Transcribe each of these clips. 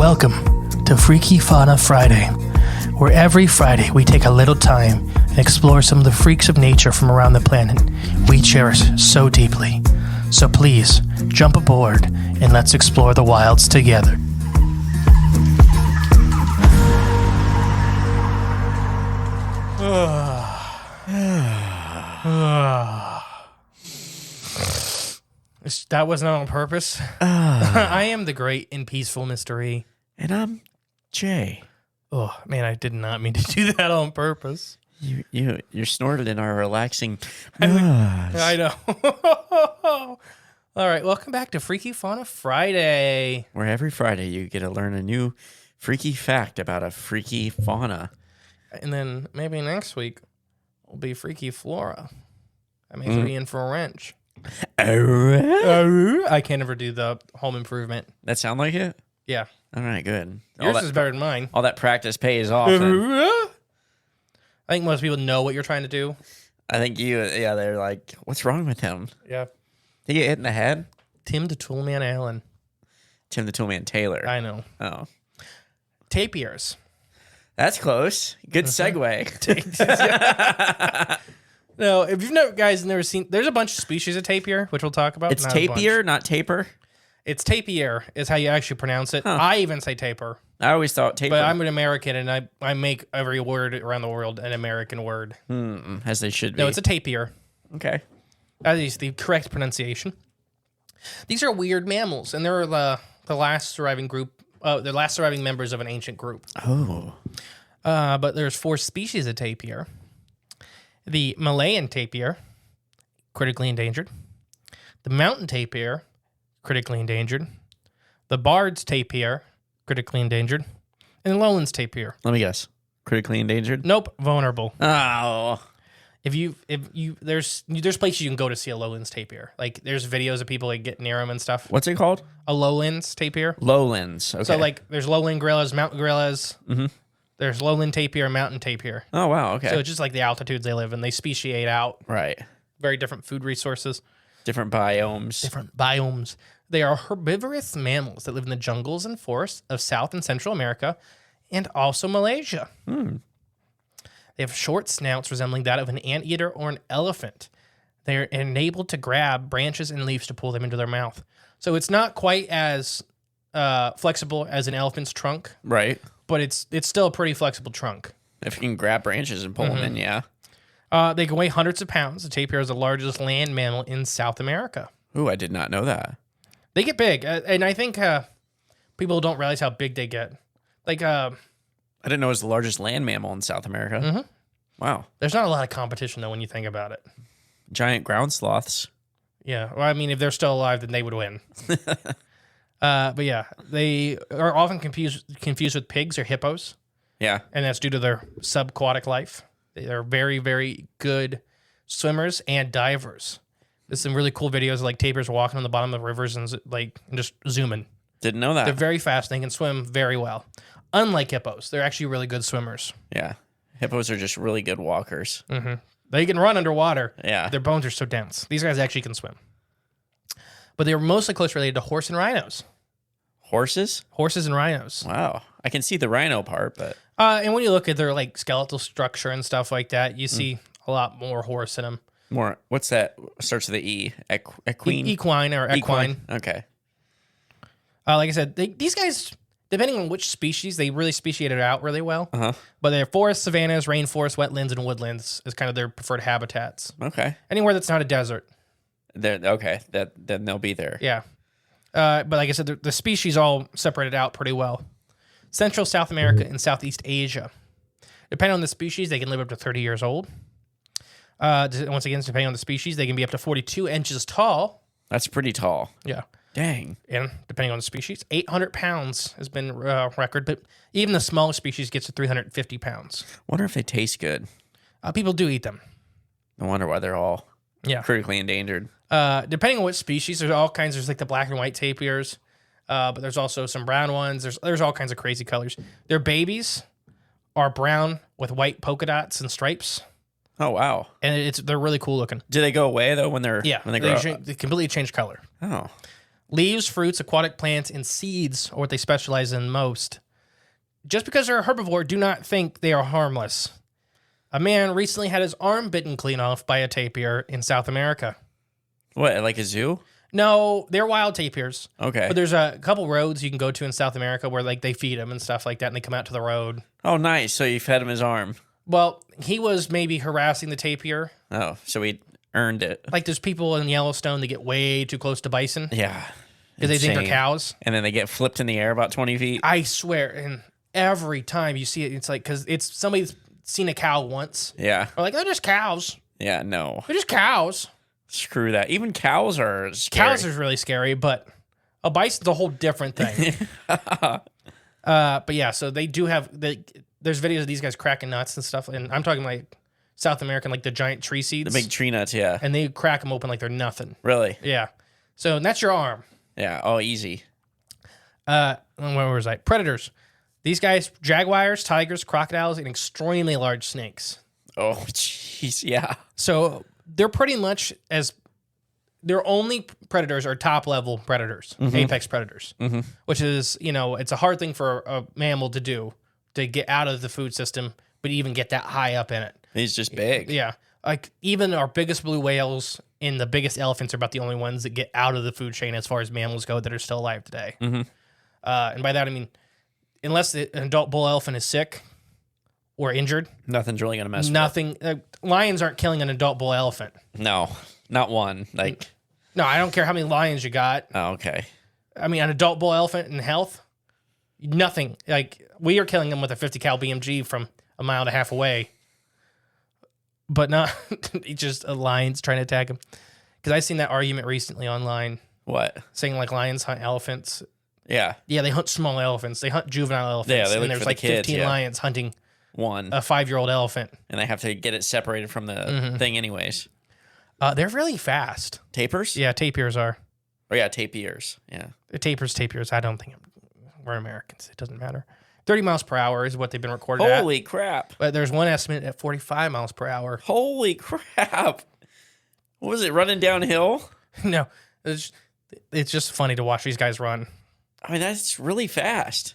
Welcome to Freaky Fauna Friday, where every Friday we take a little time and explore some of the freaks of nature from around the planet we cherish so deeply. So please, jump aboard and let's explore the wilds together. That was not on purpose. I am the great and peaceful mystery. And I'm Jay. Oh, man, I did not mean to do that on purpose. You snorted in our relaxing. I know. All right, welcome back to Freaky Fauna Friday. Where every Friday you get to learn a new freaky fact about a freaky fauna. And then maybe next week will be Freaky Flora. I may throw you in for a wrench. I can't ever do the Home Improvement. That sound like it? Yeah. All right, good. Yours is better than mine. All that practice pays off. Then. I think most people know what you're trying to do. I think they're like, what's wrong with him? Yeah. Did he get hit in the head? Tim the Toolman Allen. Tim the Toolman Taylor. I know. Oh. Tapirs. That's close. Good segue. No, if you've never seen, there's a bunch of species of tapir, which we'll talk about. It's tapir, not taper? It's tapir is how you actually pronounce it. Huh. I even say taper. I always thought taper. But I'm an American, and I make every word around the world an American word. As they should be. No, it's a tapir. Okay. That is the correct pronunciation. These are weird mammals, and they're the last surviving group, the last surviving members of an ancient group. Oh. But there's 4 species of tapir. The Malayan tapir, critically endangered. The mountain tapir, critically endangered. The Bard's tapir, critically endangered. And the lowlands tapir. Let me guess. Critically endangered? Nope, vulnerable. Oh. There's places you can go to see a lowlands tapir. Like there's videos of people like get near them and stuff. What's it called? A lowlands tapir. Lowlands. Okay. So like there's lowland gorillas, mountain gorillas. Mm-hmm. There's lowland tapir, mountain tapir. Oh wow. Okay. So it's just like the altitudes they live in. They speciate out. Right. Very different food resources. Different biomes. Different biomes. They are herbivorous mammals that live in the jungles and forests of South and Central America and also Malaysia. They have short snouts resembling that of an anteater or an elephant. They're enabled to grab branches and leaves to pull them into their mouth. So it's not quite as flexible as an elephant's trunk. Right. But it's still a pretty flexible trunk. If you can grab branches and pull them in, yeah. They can weigh hundreds of pounds. The tapir is the largest land mammal in South America. Ooh, I did not know that. They get big, and I think people don't realize how big they get. Like, I didn't know it was the largest land mammal in South America. Mm-hmm. Wow. There's not a lot of competition, though, when you think about it. Giant ground sloths. Yeah. Well, I mean, if they're still alive, then they would win. But yeah, they are often confused with pigs or hippos. Yeah. And that's due to their subaquatic life. They're very, very good swimmers and divers. There's some really cool videos of like tapirs walking on the bottom of rivers and just zooming. Didn't know that. They're very fast. They can swim very well. Unlike hippos, they're actually really good swimmers. Yeah. Hippos are just really good walkers. Mm-hmm. They can run underwater. Yeah. Their bones are so dense. These guys actually can swim. But they were mostly close related to horse and rhinos. Horses? Horses and rhinos. Wow. I can see the rhino part, but... And when you look at their like skeletal structure and stuff like that, you see a lot more horse in them. More, what's that? Starts with the E. Equine? Equine or equine. Okay. Like I said, these guys, depending on which species, they really speciated out really well. Uh-huh. But they're forests, savannas, rainforests, wetlands, and woodlands is kind of their preferred habitats. Okay. Anywhere that's not a desert. Okay. Then they'll be there. Yeah. But like I said, the species all separated out pretty well. Central South America and Southeast Asia. Depending on the species, they can live up to 30 years old. Once again, depending on the species, they can be up to 42 inches tall. That's pretty tall. Yeah. Dang. And depending on the species, 800 pounds has been record, but even the smallest species gets to 350 pounds. Wonder if they taste good. People do eat them. I wonder why they're all critically endangered. Depending on what species, there's all kinds. There's like the black and white tapirs, but there's also some brown ones. There's all kinds of crazy colors. Their babies are brown with white polka dots and stripes. Oh wow! And they're really cool looking. Do they go away though when they grow up? They completely change color. Oh, Leaves, fruits, aquatic plants, and seeds are what they specialize in most. Just because they're a herbivore, do not think they are harmless. A man recently had his arm bitten clean off by a tapir in South America. What, like a zoo? No, they're wild tapirs. Okay. But there's a couple roads you can go to in South America where like they feed them and stuff like that, and they come out to the road. Oh, nice. So you fed him his arm. Well, he was maybe harassing the tapir. Oh, so he earned it. Like there's people in Yellowstone that get way too close to bison Yeah. because they think they're Insane. cows. And then they get flipped in the air about 20 feet. I swear, and every time you see it, it's like, because it's somebody's seen a cow once. Yeah. Or like, they're just cows. Yeah, no. They're just cows. Screw that. Even cows are scary. Cows is really scary, but a bison's a whole different thing. But yeah, so they do have, there's videos of these guys cracking nuts and stuff, and I'm talking like South American, like the giant tree seeds. The big tree nuts, yeah. And they crack them open like they're nothing. Really? Yeah. So that's your arm. Yeah. Oh, easy. Where was I? Predators. These guys, jaguars, tigers, crocodiles, and extremely large snakes. Oh, jeez. Yeah. So they're pretty much their only predators are top level predators, apex predators, which is, it's a hard thing for a mammal to do, to get out of the food system, but even get that high up in it. He's just big. Yeah. Like even our biggest blue whales and the biggest elephants are about the only ones that get out of the food chain as far as mammals go that are still alive today. And by that, I mean, unless an adult bull elephant is sick or injured, Nothing's really going to mess with nothing. Lions aren't killing an adult bull elephant. it. No, not one. Like, No, I don't care how many lions you got. oh, okay. I mean, an adult bull elephant in health, nothing. Like, we are killing them with a 50 cal BMG from a mile and a half away. But not just a lion's trying to attack him. Because I seen that argument recently online What? saying like lions hunt elephants. Yeah. Yeah, they hunt small elephants. They hunt juvenile elephants. Yeah, they look and there's for the like kids, 15 yeah. lions hunting One. a 5-year-old elephant. And they have to get it separated from the thing anyways. They're really fast. Tapirs? Yeah, tapirs are. Oh, yeah, tapirs. Yeah. Tapirs. I don't think we're Americans. It doesn't matter. 30 miles per hour is what they've been recorded at. Holy crap. But there's one estimate at 45 miles per hour. Holy crap. What was it, running downhill? No, it's just funny to watch these guys run. I mean, that's really fast.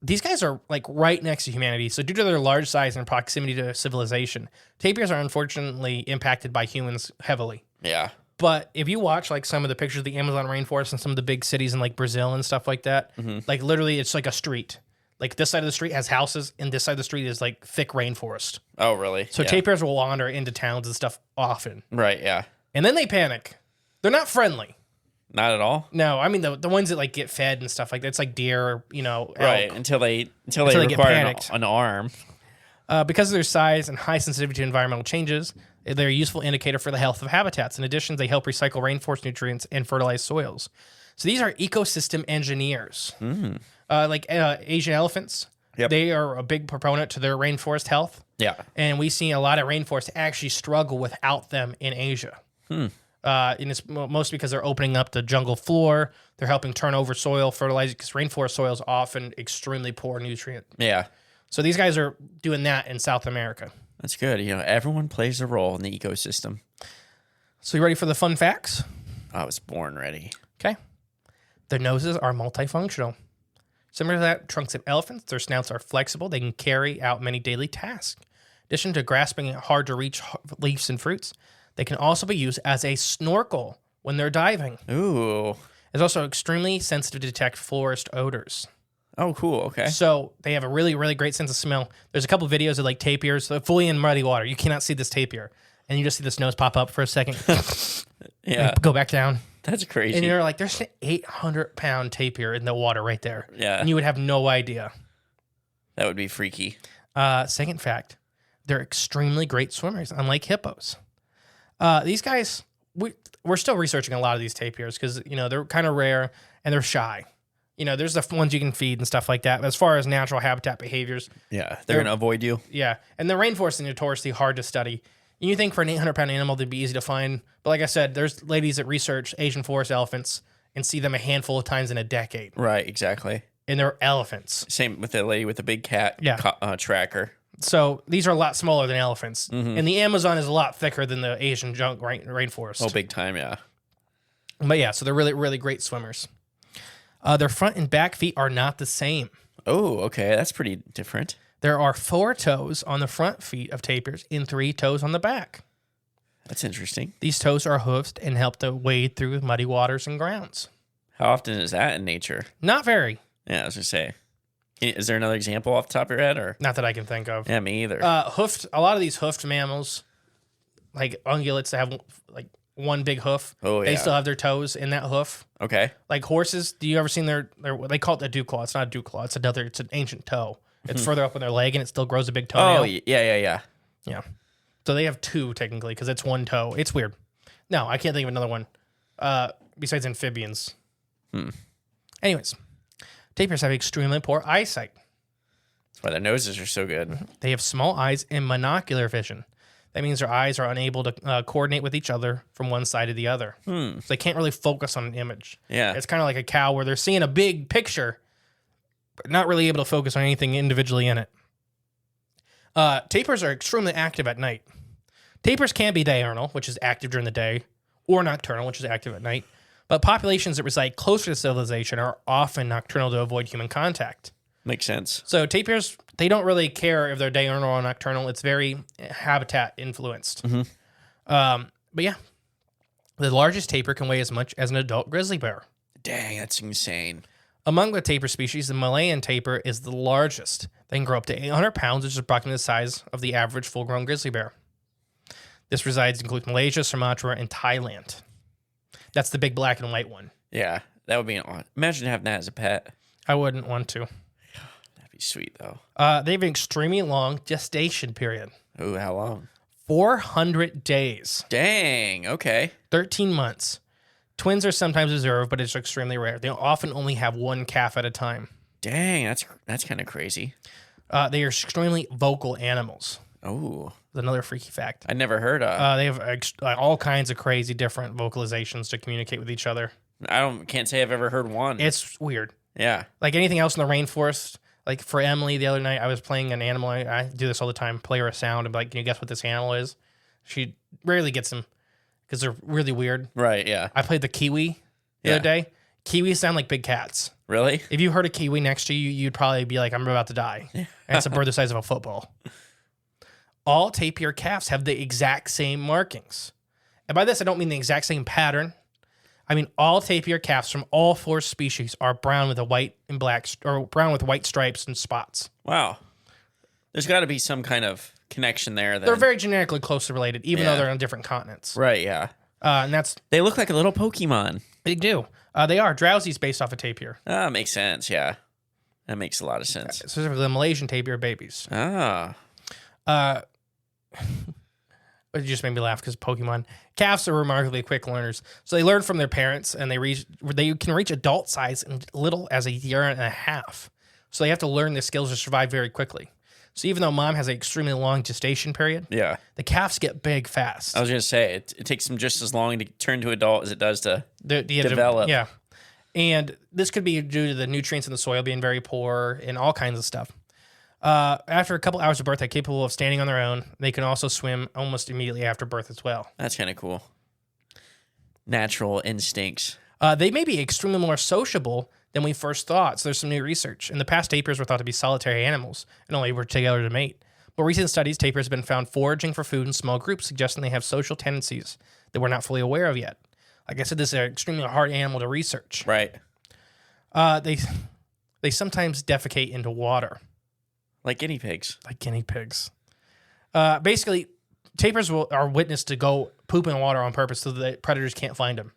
These guys are like right next to humanity. So due to their large size and proximity to civilization, tapirs are unfortunately impacted by humans heavily. Yeah. But if you watch like some of the pictures of the Amazon rainforest and some of the big cities in like Brazil and stuff like that, like literally it's like a street. Like this side of the street has houses and this side of the street is like thick rainforest. Oh, really? So Yeah. tapirs will wander into towns and stuff often. Right, yeah. And then they panic. They're not friendly. Not at all? No, I mean the ones that like get fed and stuff like that. It's like deer, elk. Right, until they get require panicked. an arm. Because of their size and high sensitivity to environmental changes, they're a useful indicator for the health of habitats. In addition, they help recycle rainforest nutrients and fertilize soils. So these are ecosystem engineers. Like Asian elephants, Yep. they are a big proponent to their rainforest health. Yeah. And we see a lot of rainforests actually struggle without them in Asia. And it's mostly because they're opening up the jungle floor. They're helping turn over soil, fertilize, because rainforest soil is often extremely poor nutrient. Yeah. So these guys are doing that in South America. That's good. Everyone plays a role in the ecosystem. So you ready for the fun facts? I was born ready. Okay. Their noses are multifunctional. Similar to that, trunks of elephants, their snouts are flexible. They can carry out many daily tasks. In addition to grasping at hard-to-reach leaves and fruits, they can also be used as a snorkel when they're diving. Ooh. It's also extremely sensitive to detect forest odors. Oh, cool. Okay. So they have a really, really great sense of smell. There's a couple videos of like tapirs, fully in muddy water. You cannot see this tapir. And you just see this nose pop up for a second. Yeah. Go back down. That's crazy. And you're like, there's an 800-pound tapir in the water right there. Yeah. And you would have no idea. That would be freaky. Second fact, they're extremely great swimmers, unlike hippos. These guys, we're still researching a lot of these tapirs because, they're kind of rare and they're shy. There's the ones you can feed and stuff like that. But as far as natural habitat behaviors, Yeah. They're going to avoid you. yeah. And the rainforest is notoriously hard to study. And you think for an 800-pound animal, they'd be easy to find. But like I said, there's ladies that research Asian forest elephants and see them a handful of times in a decade. Right. Exactly. And they're elephants. Same with the lady with the big cat tracker. So these are a lot smaller than elephants. And the Amazon is a lot thicker than the Asian rainforest. Oh, big time. Yeah. But yeah, so they're really, really great swimmers. Their front and back feet are not the same. Oh, okay. That's pretty different. There are 4 toes on the front feet of tapirs and 3 toes on the back. That's interesting. These toes are hoofed and help to wade through muddy waters and grounds. How often is that in nature? Not very. Yeah, I was going to say. Is there another example off the top of your head? Or Not that I can think of. Yeah, me either. Hoofed. A lot of these hoofed mammals, like ungulates that have like one big hoof, they still have their toes in that hoof. Okay. Like horses, do you ever seen their they call it a dew claw. It's not a dew claw. It's an ancient toe. It's further up on their leg and it still grows a big toenail. Oh, yeah. Yeah. So they have 2 technically because it's one toe. It's weird. No, I can't think of another one besides amphibians. Anyways, tapirs have extremely poor eyesight. That's why their noses are so good. They have small eyes and monocular vision. That means their eyes are unable to coordinate with each other from one side to the other. So they can't really focus on an image. Yeah. It's kind of like a cow where they're seeing a big picture, but not really able to focus on anything individually in it. Tapirs are extremely active at night. Tapirs can be diurnal, which is active during the day, or nocturnal, which is active at night. But populations that reside closer to civilization are often nocturnal to avoid human contact. Makes sense. So tapirs, they don't really care if they're diurnal or nocturnal. It's very habitat influenced. But yeah, the largest tapir can weigh as much as an adult grizzly bear. Dang, that's insane. Among the tapir species, the Malayan tapir is the largest. They can grow up to 800 pounds, which is approximately the size of the average full-grown grizzly bear. This includes Malaysia, Sumatra, and Thailand. That's the big black and white one. Yeah, that would be imagine having that as a pet. I wouldn't want to. That'd be sweet, though. They have an extremely long gestation period. Oh, how long? 400 days. Dang, okay. 13 months. Twins are sometimes observed, but it's extremely rare. They often only have one calf at a time. Dang, that's kind of crazy. They are extremely vocal animals. Oh. Another freaky fact. I never heard of. They have all kinds of crazy different vocalizations to communicate with each other. Can't say I've ever heard one. It's weird. Yeah. Like anything else in the rainforest. Like for Emily the other night, I was playing an animal. I do this all the time. Play her a sound and be like, can you guess what this animal is? She rarely gets them because they're really weird. Right, yeah. I played the kiwi the other day. Kiwis sound like big cats. Really? If you heard a kiwi next to you, you'd probably be like, I'm about to die. And it's a bird the size of a football. All tapir calves have the exact same markings. And by this, I don't mean the exact same pattern. I mean, all tapir calves from all 4 species are brown with white stripes and spots. Wow. There's got to be some kind of connection there. Then. They're very genetically closely related, even though they're on different continents. Right, yeah. And they look like a little Pokemon. They do. They are. Drowsy's based off of tapir. Makes sense, yeah. That makes a lot of sense. Specifically, the Malaysian tapir babies. It just made me laugh because Pokemon. Calves are remarkably quick learners. So they learn from their parents, and they can reach adult size in little as a year and a half. So they have to learn the skills to survive very quickly. So even though mom has an extremely long gestation period, the calves get big fast. I was going to say, it takes them just as long to turn to adult as it does to develop. Yeah. And this could be due to the nutrients in the soil being very poor and all kinds of stuff. After a couple hours of birth, they're capable of standing on their own. They can also swim almost immediately after birth as well. That's kind of cool. Natural instincts. They may be extremely more sociable than we first thought. So there's some new research. In the past, tapirs were thought to be solitary animals and only were together to mate. But recent studies, tapirs have been found foraging for food in small groups, suggesting they have social tendencies that we're not fully aware of yet. Like I said, this is an extremely hard animal to research. Right. They sometimes defecate into water. Like guinea pigs. Basically, tapirs are witnessed to go poop in water on purpose so that predators can't find them.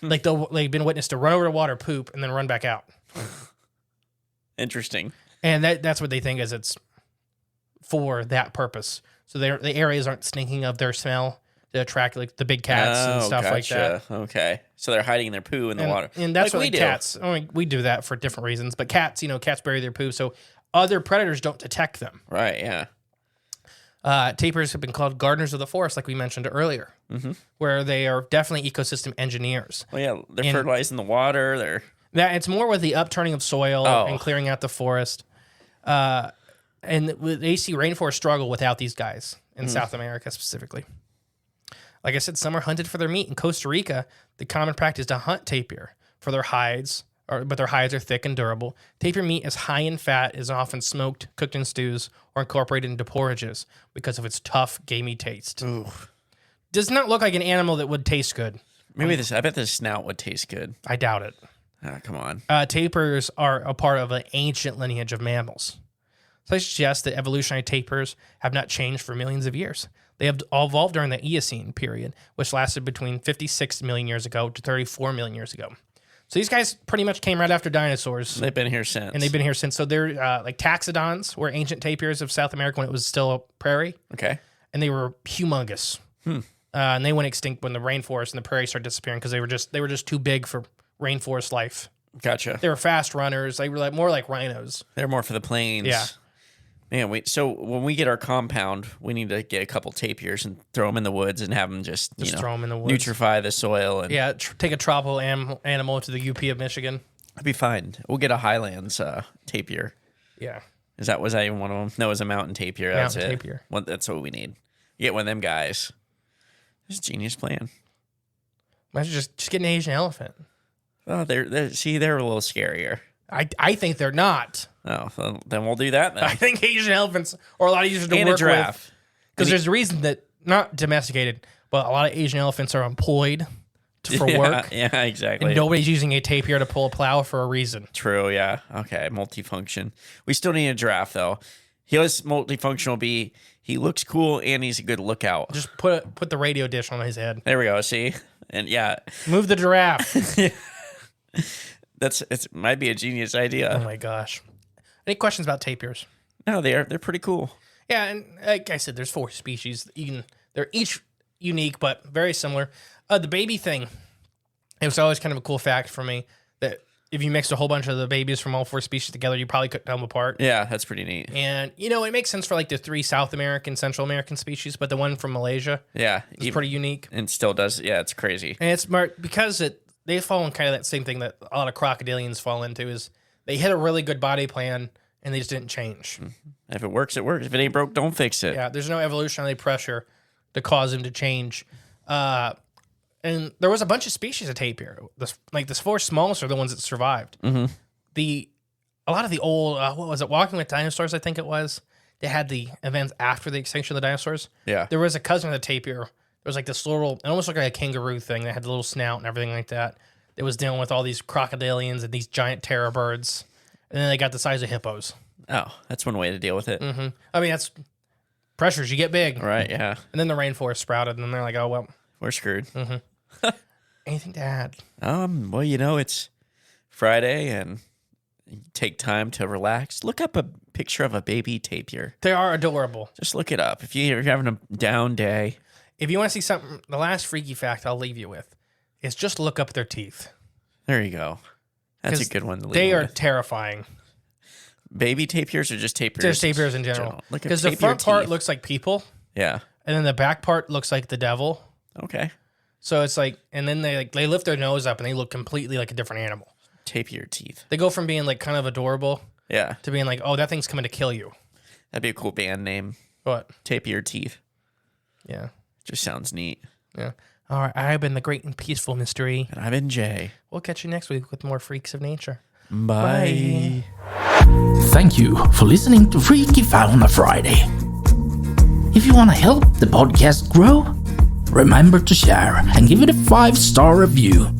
Like they've been witnessed to run over the water, poop, and then run back out. Interesting. And that's what they think is it's for that purpose. So the areas aren't stinking of their smell to attract like the big cats and stuff like that. Okay. So they're hiding their poo in the water. And that's like what cats. I mean, we do that for different reasons. But cats bury their poo, so other predators don't detect them. Right, yeah. Tapirs have been called gardeners of the forest, like we mentioned earlier, where they are definitely ecosystem engineers. Well, yeah, they're fertilizing the water. It's more with the upturning of soil and clearing out the forest. And they see rainforest struggle without these guys in South America specifically. Like I said, some are hunted for their meat. In Costa Rica, the common practice is to hunt tapir for their hides, but their hides are thick and durable. Tapir meat is high in fat, is often smoked, cooked in stews, or incorporated into porridges because of its tough, gamey taste. Ooh. Does not look like an animal that would taste good. Maybe I bet the snout would taste good. I doubt it. Come on. Tapirs are a part of an ancient lineage of mammals. So I suggest that evolutionary tapirs have not changed for millions of years. They have evolved during the Eocene period, which lasted between 56 million years ago to 34 million years ago. So these guys pretty much came right after dinosaurs. They've been here since. And they've been here since. So they're like taxodons, were ancient tapirs of South America when it was still a prairie. Okay. And they were humongous. And they went extinct when the rainforest and the prairie started disappearing because they were just too big for rainforest life. Gotcha. They were fast runners. They were more like rhinos. They're more for the plains. Yeah. Man, so when we get our compound, we need to get a couple tapirs and throw them in the woods and have them just throw them in the woods. Nutrify the soil. And take a tropical animal to the UP of Michigan. That'd be fine. We'll get a Highlands tapir. Yeah. Was that even one of them? No, it was a mountain tapir. That's mountain it. Tapir. That's what we need. You get one of them guys. It's a genius plan. Imagine just get an Asian elephant. Oh, they're a little scarier. I think they're not. Oh, well, then we'll do that then. I think Asian elephants are a lot easier to and work a giraffe. with. Because there's a reason that, not domesticated, but a lot of Asian elephants are employed for work. Yeah, exactly. And nobody's using a tapir to pull a plow for a reason. True, yeah. Okay, multifunction. We still need a giraffe, though. His multifunctional be, he looks cool and he's a good lookout. Just put the radio dish on his head. There we go, see? And yeah. Move the giraffe. It might be a genius idea. Oh my gosh. Any questions about tapirs? No, they're pretty cool. Yeah, and like I said, there's 4 species. They're each unique, but very similar. The baby thing, it was always kind of a cool fact for me that if you mixed a whole bunch of the babies from all 4 species together, you probably couldn't tell them apart. Yeah, that's pretty neat. And, it makes sense for like the 3 South American, Central American species, but the one from Malaysia is pretty unique. And still does. Yeah, it's crazy. And it's smart because they fall in kind of that same thing that a lot of crocodilians fall into is they hit a really good body plan and they just didn't change. If it works, it works. If it ain't broke, don't fix it. Yeah, there's no evolutionary pressure to cause them to change. And there was a bunch of species of tapir. The 4 smallest are the ones that survived. Mm-hmm. A lot of the old, what was it, Walking with Dinosaurs, I think it was, they had the events after the extinction of the dinosaurs. Yeah. There was a cousin of the tapir. There was like this little, it almost looked like a kangaroo thing that had the little snout and everything like that. It was dealing with all these crocodilians and these giant terror birds. And then they got the size of hippos. Oh, that's one way to deal with it. Mm-hmm. I mean, that's pressures. You get big. Right, yeah. And then the rainforest sprouted, and then they're like, oh, well. We're screwed. Mm-hmm. Anything to add? Well, it's Friday, and you take time to relax. Look up a picture of a baby tapir. They are adorable. Just look it up. If you're having a down day. If you want to see something, the last freaky fact I'll leave you with is just look up their teeth. There you go. That's a good one to leave They are with. Terrifying. Baby tapirs or just tapirs? Just tapirs in general. Because the front part looks like people. Yeah. And then the back part looks like the devil. Okay. So it's like, and then they lift their nose up and they look completely like a different animal. Tapir teeth. They go from being like kind of adorable. Yeah. To being like, oh, that thing's coming to kill you. That'd be a cool band name. What? Tapir teeth. Yeah. Just sounds neat. Yeah. All right. I've been the great and peaceful mystery. And I've been Jay. We'll catch you next week with more freaks of nature. Bye. Thank you for listening to Freaky Fauna Friday. If you want to help the podcast grow, remember to share and give it a 5-star review.